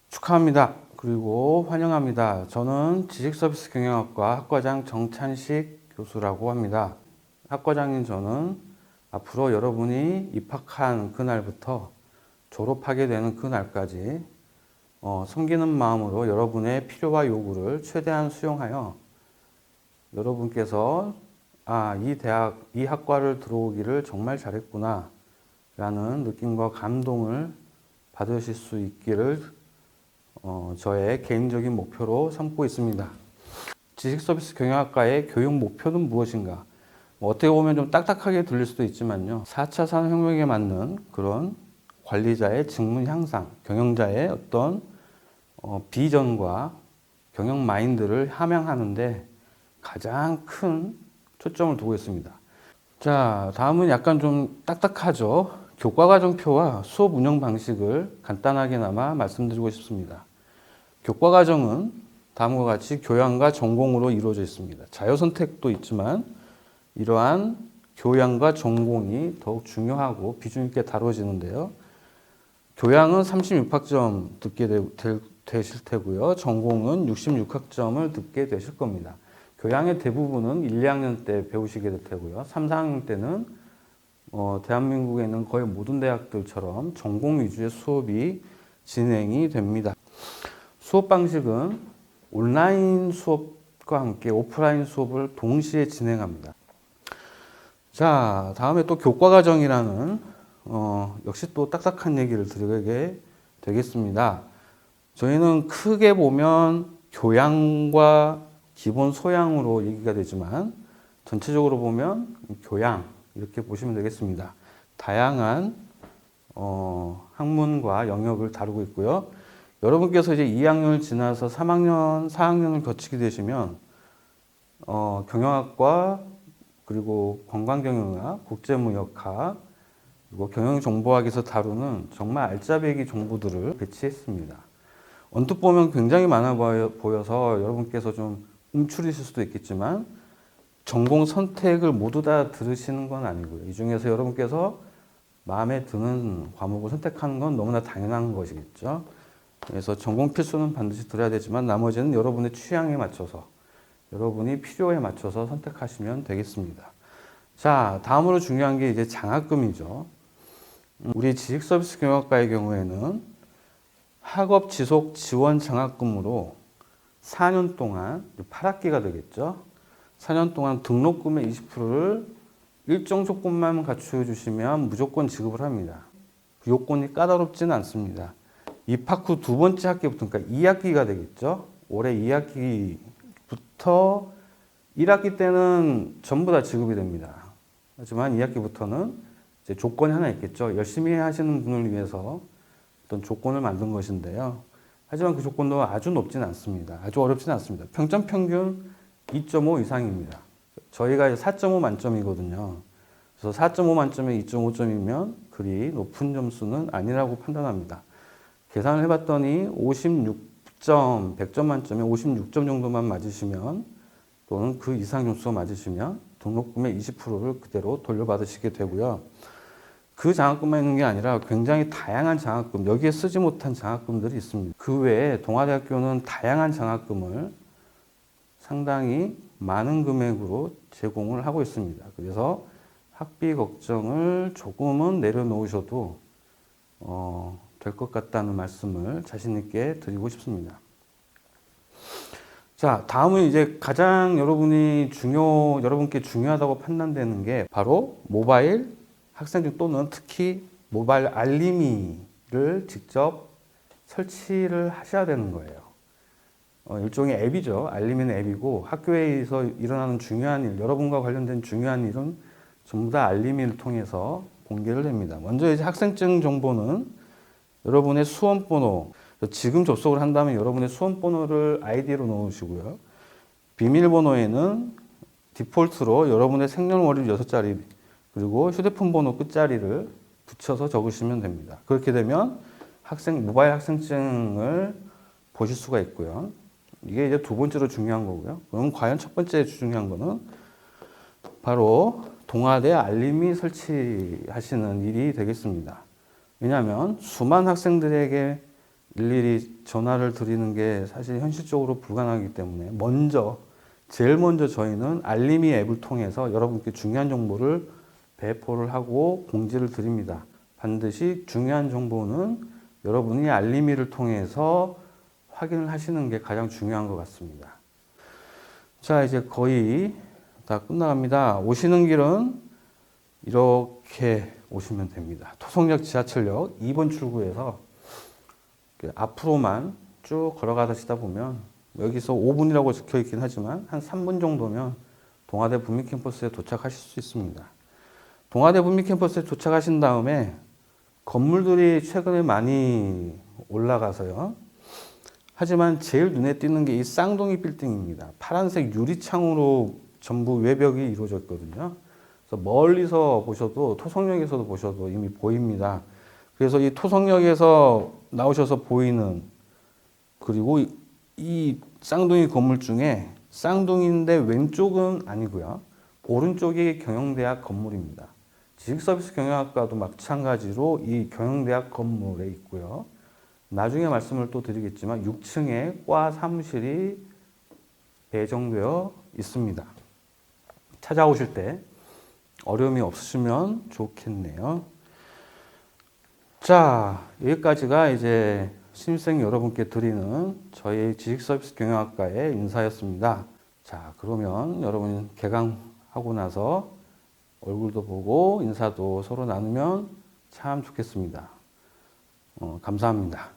축하합니다. 그리고 환영합니다. 저는 지식서비스 경영학과 학과장 정찬식 교수라고 합니다. 학과장인 저는 앞으로 여러분이 입학한 그날부터 졸업하게 되는 그날까지 섬기는 마음으로 여러분의 필요와 요구를 최대한 수용하여 여러분께서 이 대학, 이 학과를 들어오기를 정말 잘했구나 라는 느낌과 감동을 받으실 수 있기를 저의 개인적인 목표로 삼고 있습니다. 지식서비스 경영학과의 교육 목표는 무엇인가? 어떻게 보면 좀 딱딱하게 들릴 수도 있지만요. 4차 산업혁명에 맞는 그런 관리자의 직무 향상, 경영자의 어떤 비전과 경영 마인드를 함양하는데 가장 큰 초점을 두고 있습니다. 자, 다음은 약간 좀 딱딱하죠. 교과과정표와 수업 운영 방식을 간단하게나마 말씀드리고 싶습니다. 교과과정은 다음과 같이 교양과 전공으로 이루어져 있습니다. 자유선택도 있지만 이러한 교양과 전공이 더욱 중요하고 비중 있게 다뤄지는데요. 교양은 36학점 듣게 되실 테고요. 전공은 66학점을 듣게 되실 겁니다. 교양의 대부분은 1, 2학년 때 배우시게 될 테고요. 3, 4학년 때는 대한민국에 있는 거의 모든 대학들처럼 전공 위주의 수업이 진행이 됩니다. 수업 방식은 온라인 수업과 함께 오프라인 수업을 동시에 진행합니다. 자, 다음에 또 교과과정이라는 역시 또 딱딱한 얘기를 드리게 되겠습니다. 저희는 크게 보면 교양과 기본 소양으로 얘기가 되지만 전체적으로 보면 교양 이렇게 보시면 되겠습니다. 다양한 학문과 영역을 다루고 있고요. 여러분께서 이제 2학년을 지나서 3학년, 4학년을 거치게 되시면 경영학과 그리고 관광경영학, 국제무역학 그리고 경영정보학에서 다루는 정말 알짜배기 정보들을 배치했습니다. 언뜻 보면 굉장히 많아 보여서 여러분께서 좀 움츠리실 수도 있겠지만 전공 선택을 모두 다 들으시는 건 아니고요. 이 중에서 여러분께서 마음에 드는 과목을 선택하는 건 너무나 당연한 것이겠죠. 그래서 전공 필수는 반드시 들어야 되지만 나머지는 여러분의 취향에 맞춰서 여러분이 필요에 맞춰서 선택하시면 되겠습니다. 자, 다음으로 중요한 게 이제 장학금이죠. 우리 지식서비스 경영학과의 경우에는 학업 지속 지원 장학금으로 4년 동안 8학기가 되겠죠. 4년 동안 등록금의 20%를 일정 조건만 갖추어 주시면 무조건 지급을 합니다. 그 요건이 까다롭지는 않습니다. 입학 후 두 번째 학기부터, 그러니까 2학기가 되겠죠. 올해 2학기부터 1학기 때는 전부 다 지급이 됩니다. 하지만 2학기부터는 이제 조건이 하나 있겠죠. 열심히 하시는 분을 위해서 어떤 조건을 만든 것인데요. 하지만 그 조건도 아주 높지는 않습니다. 아주 어렵지는 않습니다. 평점 평균 2.5 이상입니다. 저희가 4.5 만점이거든요. 그래서 4.5 만점에 2.5점이면 그리 높은 점수는 아니라고 판단합니다. 계산을 해봤더니 56점, 100점 만점에 56점 정도만 맞으시면 또는 그 이상 점수가 맞으시면 등록금의 20%를 그대로 돌려받으시게 되고요. 그 장학금만 있는 게 아니라 굉장히 다양한 장학금, 여기에 쓰지 못한 장학금들이 있습니다. 그 외에 동아대학교는 다양한 장학금을 상당히 많은 금액으로 제공을 하고 있습니다. 그래서 학비 걱정을 조금은 내려놓으셔도 될 것 같다는 말씀을 자신 있게 드리고 싶습니다. 자, 다음은 이제 가장 여러분께 중요하다고 판단되는 게 바로 모바일 학생증 또는 특히 모바일 알림이를 직접 설치를 하셔야 되는 거예요. 일종의 앱이죠. 알림이는 앱이고 학교에서 일어나는 중요한 일, 여러분과 관련된 중요한 일은 전부 다 알림이를 통해서 공개를 합니다. 먼저 이제 학생증 정보는 여러분의 수험번호, 지금 접속을 한다면 여러분의 수험번호를 아이디로 넣으시고요. 비밀번호에는 디폴트로 여러분의 생년월일 6자리 그리고 휴대폰 번호 끝자리를 붙여서 적으시면 됩니다. 그렇게 되면 모바일 학생증을 보실 수가 있고요. 이게 이제 두 번째로 중요한 거고요. 그럼 과연 첫 번째 중요한 거는 바로 동아대 알림이 설치하시는 일이 되겠습니다. 왜냐하면 수많은 학생들에게 일일이 전화를 드리는 게 사실 현실적으로 불가능하기 때문에 제일 먼저 저희는 알림이 앱을 통해서 여러분께 중요한 정보를 배포를 하고 공지를 드립니다. 반드시 중요한 정보는 여러분이 알림이를 통해서 확인을 하시는 게 가장 중요한 것 같습니다. 자, 이제 거의 다 끝나갑니다. 오시는 길은 이렇게 오시면 됩니다. 토성역 지하철역 2번 출구에서 앞으로만 쭉 걸어가시다 보면 여기서 5분이라고 적혀 있긴 하지만 한 3분 정도면 동아대 북미캠퍼스에 도착하실 수 있습니다. 동아대 북미캠퍼스에 도착하신 다음에 건물들이 최근에 많이 올라가서요. 하지만 제일 눈에 띄는 게 이 쌍둥이 빌딩입니다. 파란색 유리창으로 전부 외벽이 이루어졌거든요. 그래서 멀리서 보셔도 토성역에서도 보셔도 이미 보입니다. 그래서 이 토성역에서 나오셔서 보이는 그리고 이 쌍둥이 건물 중에 쌍둥이인데 왼쪽은 아니고요. 오른쪽이 경영대학 건물입니다. 지식서비스 경영학과도 마찬가지로 이 경영대학 건물에 있고요. 나중에 말씀을 또 드리겠지만 6층에 과 사무실이 배정되어 있습니다. 찾아오실 때 어려움이 없으시면 좋겠네요. 자, 여기까지가 이제 신입생 여러분께 드리는 저희 지식서비스 경영학과의 인사였습니다. 자, 그러면 여러분 개강하고 나서 얼굴도 보고 인사도 서로 나누면 참 좋겠습니다. 감사합니다.